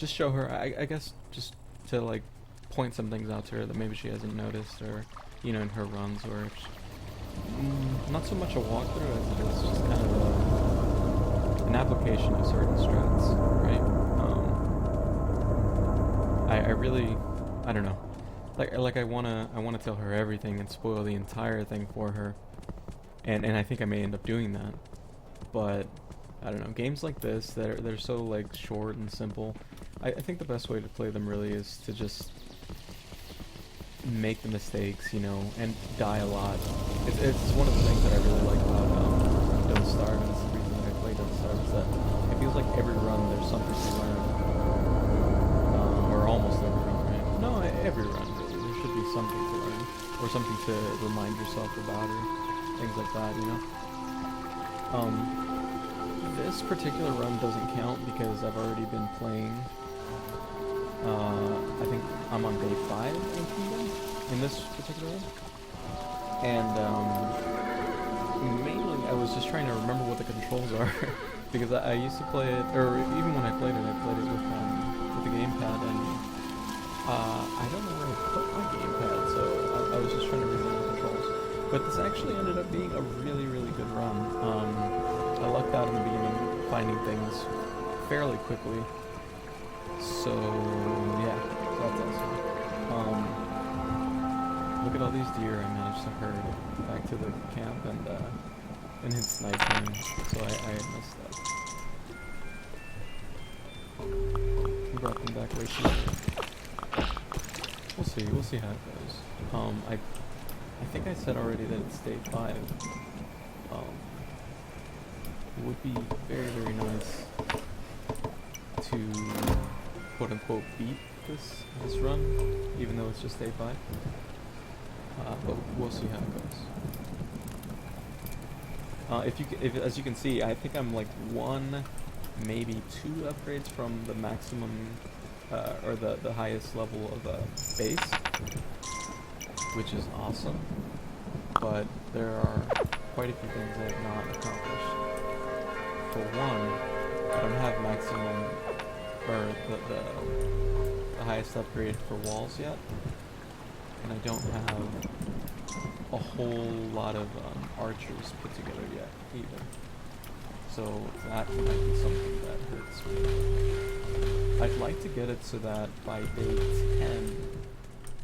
just show her. I guess just to like point some things out to her that maybe she hasn't noticed, or you know, in her runs, or if not so much a walkthrough as it is just kind of an application of certain strats, right? I really, I don't know. Like I wanna tell her everything and spoil the entire thing for her, and I think I may end up doing that. But I don't know. Games like this they're so like short and simple. I think the best way to play them really is to just make the mistakes, you know, and die a lot. It's one of the things that I really like about Don't Starve, and it's the reason that I play Don't Starve, is that it feels like every run there's something to learn, or almost every run, right? No, every run really. There should be something to learn, or something to remind yourself about, or things like that, you know. This particular run doesn't count because I've already been playing. I think I'm on day 5 in this particular one. And mainly I was just trying to remember what the controls are because I used to play it, or even when I played it with the gamepad, and I don't know where I put my gamepad, so I was just trying to remember the controls. But this actually ended up being a really, really good run. I lucked out in the beginning, finding things fairly quickly. So yeah, that's awesome. Look at all these deer I managed to herd back to the camp and hit sniping, so I had missed that. We brought them back right here. We'll see how it goes. I think I said already that it's day 5. It would be very, very nice to quote unquote beat this run, even though it's just day 5. But we'll see how it goes. If as you can see, I think I'm like 1, maybe 2 upgrades from the maximum, or the highest level of base, which is awesome. But there are quite a few things I have not accomplished. For one, I don't have maximum, or the highest upgrade for walls yet, and I don't have a whole lot of archers put together yet either. So that might be something that hurts me. I'd like to get it so that by day 10,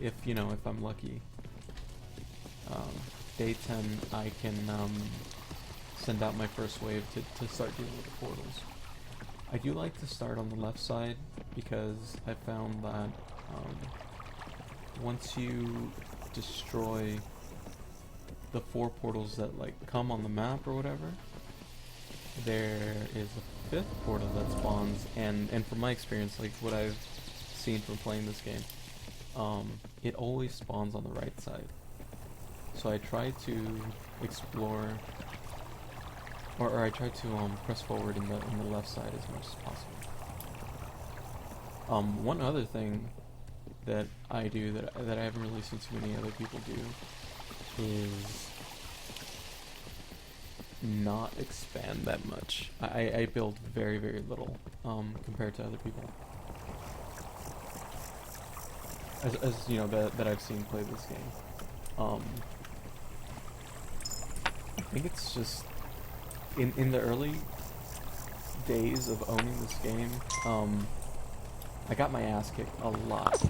if I'm lucky, day 10 I can send out my first wave to start dealing with the portals. I do like to start on the left side because I found that once you destroy the 4 portals that like come on the map or whatever, there is a 5th portal that spawns, and from my experience, like what I've seen from playing this game, it always spawns on the right side. So I try to explore, or I try to press forward in the left side as much as possible. One other thing that I do that I haven't really seen too many other people do is not expand that much. I build very, very little compared to other people. As you know, that I've seen play this game. I think it's just in the early days of owning this game, I got my ass kicked a lot,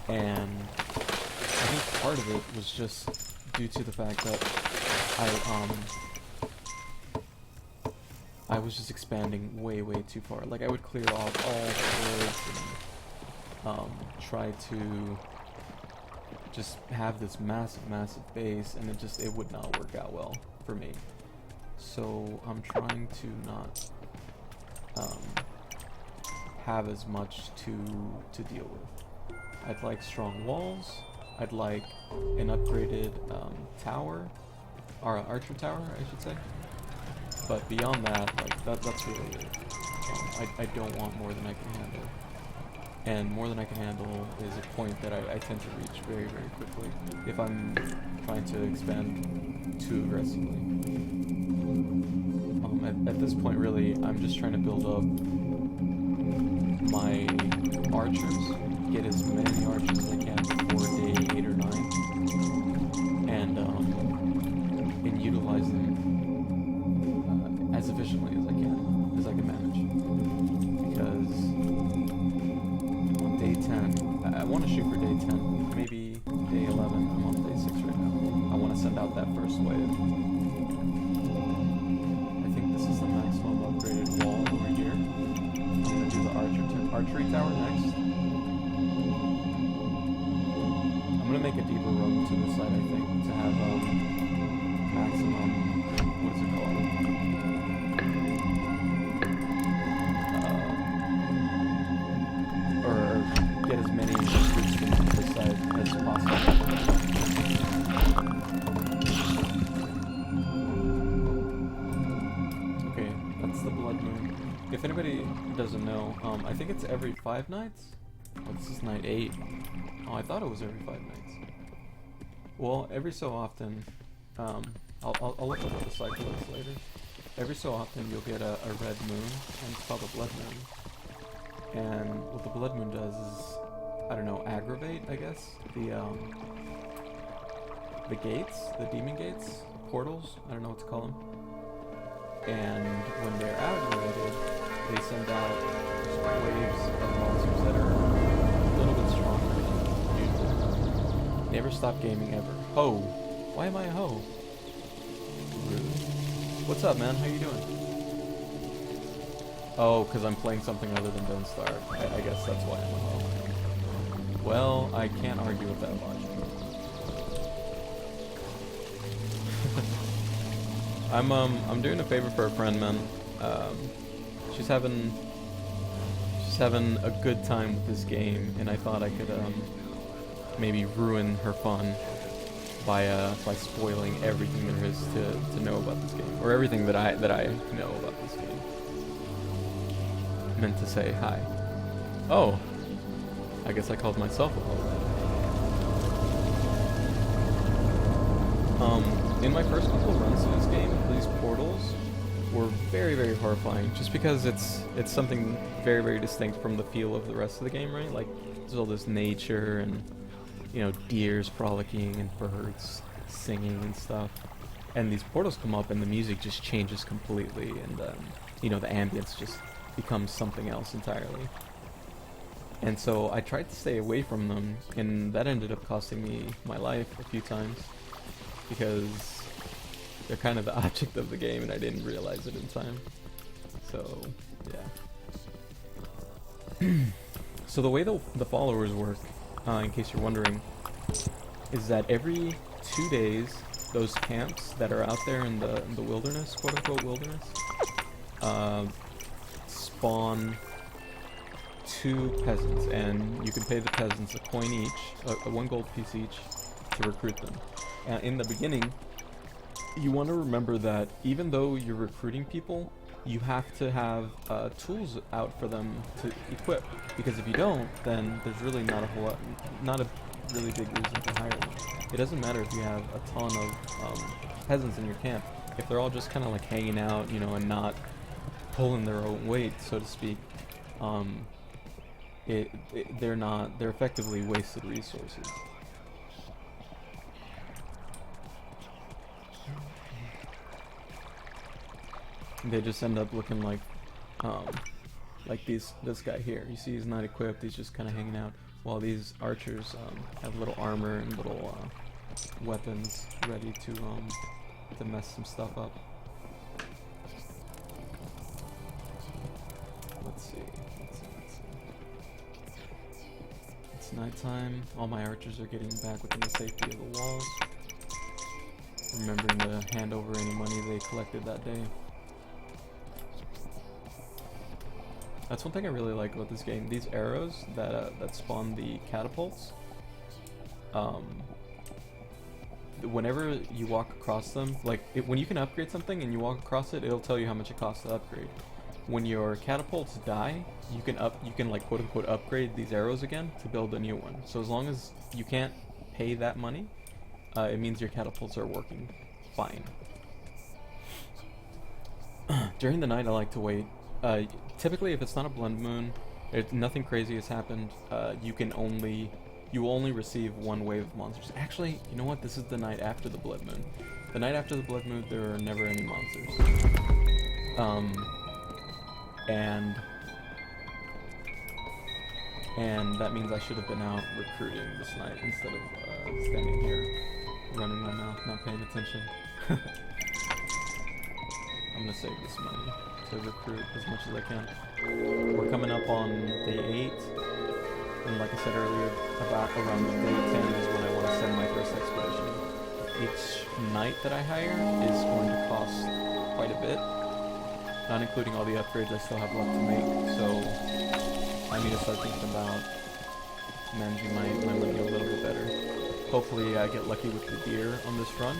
and I think part of it was just due to the fact that I was just expanding way, way too far. Like I would clear off all the woods and try to just have this massive, massive base, and it would not work out well for me. So I'm trying to not have as much to deal with. I'd like strong walls. I'd like an upgraded tower, or archer tower, I should say. But beyond that, like that's really it. I don't want more than I can handle. And more than I can handle is a point that I tend to reach very, very quickly if I'm trying to expand too aggressively. At this point, really, I'm just trying to build up my archers, get as many archers as I can before day 8 or 9, and utilize them as efficiently as I can manage. Because on day 10, I want to shoot for day 10, maybe day 11. I'm on day 6 right now. I want to send out that first wave. I think this is the maximum upgraded wall over here. I'm gonna do the archery tower next. I'm gonna make a deeper road to the side, I think, to have maximum, what is it called? Or get as many recruits from this side as possible. Okay, that's the blood moon. If anybody doesn't know, I think it's every 5 nights? Oh, this is night 8. Oh, I thought it was every 5 nights. Well, every so often, I'll look up what the cycle is later. Every so often you'll get a red moon, and it's called a blood moon. And what the blood moon does is, I don't know, aggravate, I guess, the gates, the demon gates, portals, I don't know what to call them. And when they're aggravated, they send out waves of monsters that are a little bit stronger than usual. Never stop gaming ever. Ho! Why am I a ho? Rude. What's up, man? How you doing? Oh, because I'm playing something other than Don't Starve. I guess that's why I'm a ho. Well, I can't argue with that logic. I'm doing a favor for a friend, man. She's having a good time with this game, and I thought I could maybe ruin her fun by spoiling everything there is to know about this game, or everything that I know about this game. Meant to say hi. Oh, I guess I called myself a hello. In my first couple of runs through this game, these portals were very, very horrifying, just because it's something very, very distinct from the feel of the rest of the game, right? Like, there's all this nature and, you know, deers frolicking and birds singing and stuff. And these portals come up and the music just changes completely, and, you know, the ambience just becomes something else entirely. And so I tried to stay away from them, and that ended up costing me my life a few times, because they're kind of the object of the game and I didn't realize it in time. So, yeah. So the way the followers work, in case you're wondering, is that every 2 days, those camps that are out there in the wilderness, quote-unquote wilderness, spawn 2 peasants, and you can pay the peasants a coin each, a 1 gold piece each, to recruit them. In the beginning, you want to remember that even though you're recruiting people, you have to have tools out for them to equip, because if you don't, then there's really not a really big reason to hire them. It doesn't matter if you have a ton of peasants in your camp. If they're all just kind of like hanging out, you know, and not pulling their own weight, so to speak, they're effectively wasted resources. They just end up looking like this guy here. You see, he's not equipped. He's just kind of hanging out, while these archers have little armor and little weapons ready to mess some stuff up. Let's see. It's nighttime. All my archers are getting back within the safety of the walls, remembering to hand over any money they collected that day. That's one thing I really like about this game. These arrows that spawn the catapults, whenever you walk across them, like when you can upgrade something and you walk across it, it'll tell you how much it costs to upgrade. When your catapults die, you can like quote unquote upgrade these arrows again to build a new one. So as long as you can't pay that money, it means your catapults are working fine. During the night, I like to wait. Typically, if it's not a blood moon, Nothing crazy has happened. You will only receive one wave of monsters. Actually, you know what? This is the night after the blood moon. The night after the blood moon, there are never any monsters. Um, and that means I should have been out recruiting this night instead of standing here running my mouth, not paying attention. I'm gonna save this money to recruit as much as I can. We're coming up on day 8, and like I said earlier, about around day 10 is when I want to send my first expedition. Each night that I hire is going to cost quite a bit, not including all the upgrades I still have left to make, so I need to start thinking about managing my money a little bit better. Hopefully I get lucky with the deer on this run,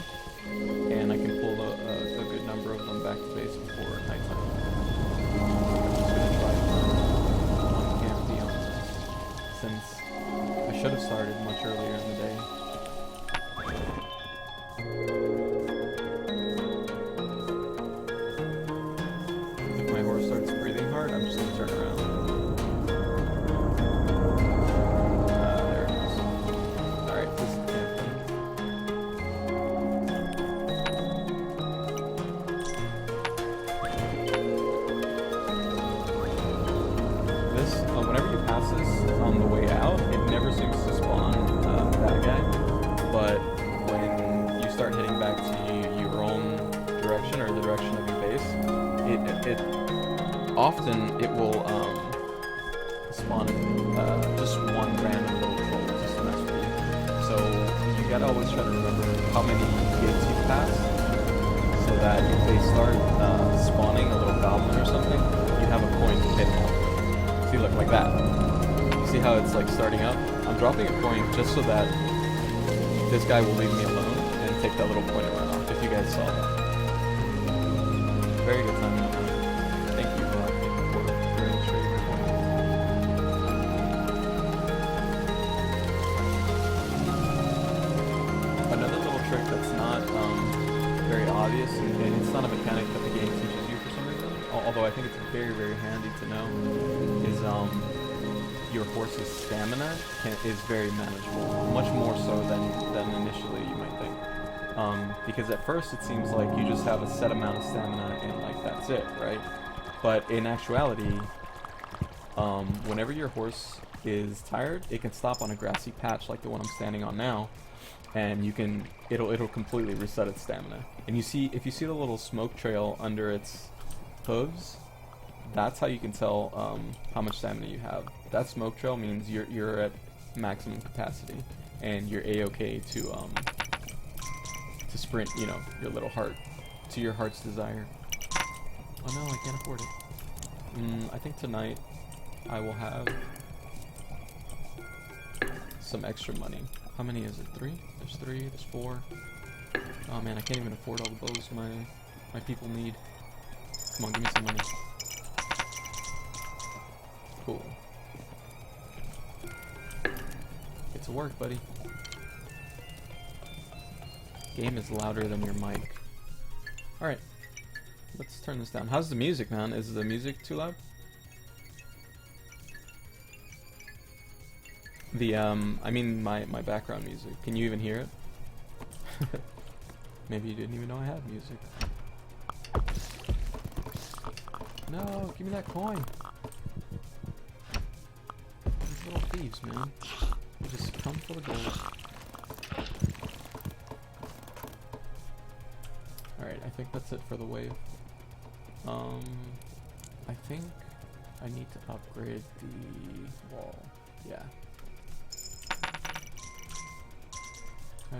and I can pull a good number of them back to base before nighttime. I'm just gonna try on Camp Dion, since I should have started much earlier in the day. If my horse starts breathing hard, I'm just gonna turn around. There it is. Alright, this is Camp Dion. Whenever you pass this on the way out, it never seems to spawn that guy. But when you start heading back to your own direction or the direction of your base, it often will spawn just one random little troll just to mess with you. So you gotta always try to remember how many gates you pass, so that if they start spawning a little goblin or something, you have a coin to hit them. See, look, like that. You see how it's like starting up? I'm dropping a coin just so that this guy will leave me alone and take that little coin and run off, if you guys saw that. Very good timing on that. Thank you, for illustrating your point. Another little trick that's not very obvious, and it's not a mechanic that the game teaches you for some reason, although I think it's very, very handy to know, is your horse's stamina is very manageable, much more so than initially you might think. Because at first it seems like you just have a set amount of stamina and like that's it, right? But in actuality, whenever your horse is tired, it can stop on a grassy patch like the one I'm standing on now, and it'll completely reset its stamina. And if you see the little smoke trail under its hooves, that's how you can tell how much stamina you have. That smoke trail means you're at maximum capacity, and you're a-okay to sprint, your little heart to your heart's desire. Oh no, I can't afford it. I think tonight I will have some extra money. How many is it? 3? There's 3. There's 4. Oh man, I can't even afford all the bows my people need. Come on, give me some money. Cool. Get to work, buddy. Game is louder than your mic. Alright. Let's turn this down. How's the music, man? Is the music too loud? I mean my background music. Can you even hear it? Maybe you didn't even know I had music. No, give me that coin. These little thieves, man. They just come for the gold. Alright, I think that's it for the wave. I think I need to upgrade the wall. Yeah.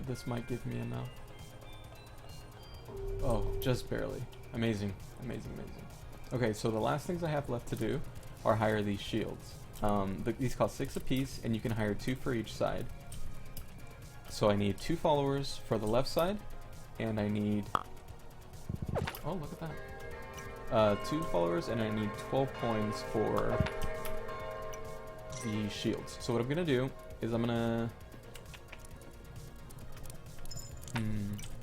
This might give me enough. Oh, just barely. Amazing. Amazing, amazing. Okay, so the last things I have left to do are hire these shields. These cost 6 apiece, and you can hire 2 for each side. So I need 2 followers for the left side, and I need... Oh, look at that. 2 followers, and I need 12 coins for the shields. So what I'm gonna do is I'm gonna...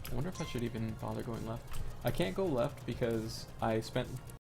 I wonder if I should even bother going left. I can't go left because I spent